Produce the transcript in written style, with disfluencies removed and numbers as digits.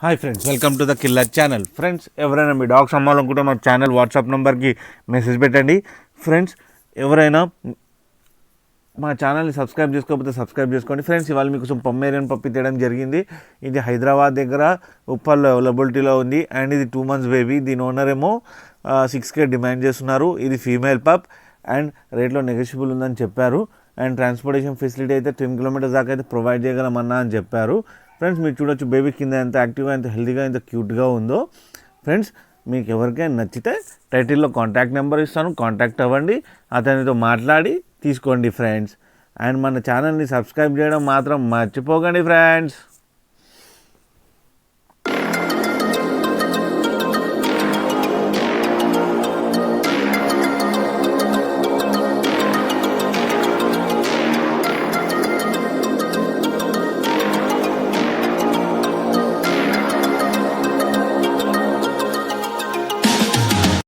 Hi friends, welcome to the killer channel. Friends, ఎవరైనా మీ dogs అమ్మాలనుకుంటే మా ఛానల్ వాట్సాప్ నెంబర్కి మెసేజ్ పెట్టండి. ఫ్రెండ్స్, ఎవరైనా మా ఛానల్ని సబ్స్క్రైబ్ చేసుకోకపోతే సబ్స్క్రైబ్ చేసుకోండి. ఫ్రెండ్స్, ఇవాళ మీకోసం పొమ్మేరియన్ పప్పి తీయడం జరిగింది. ఇది హైదరాబాద్ దగ్గర ఉప్పల్లో అవైలబిలిటీలో ఉంది అండ్ ఇది 2 months బేబీ. దీని ఓనర్ ఏమో 6K డిమాండ్ చేస్తున్నారు. ఇది ఫీమేల్ పప్ అండ్ రేట్లో నెగోషియబుల్ ఉందని చెప్పారు. అండ్ ట్రాన్స్పోర్టేషన్ ఫెసిలిటీ అయితే 10 kilometers దాకా అయితే ప్రొవైడ్ చేయగలమన్నా అని చెప్పారు. ఫ్రెండ్స్, మీరు చూడొచ్చు బేబీ కింద ఎంత యాక్టివ్గా, ఎంత హెల్తీగా, ఎంత క్యూట్గా ఉందో. ఫ్రెండ్స్, మీకు ఎవరికైనా నచ్చితే టైటిల్లో కాంటాక్ట్ నెంబర్ ఇస్తాను, కాంటాక్ట్ అవ్వండి, అతనితో మాట్లాడి తీసుకోండి ఫ్రెండ్స్. అండ్ మన ఛానల్ని సబ్స్క్రైబ్ చేయడం మాత్రం మర్చిపోకండి ఫ్రెండ్స్.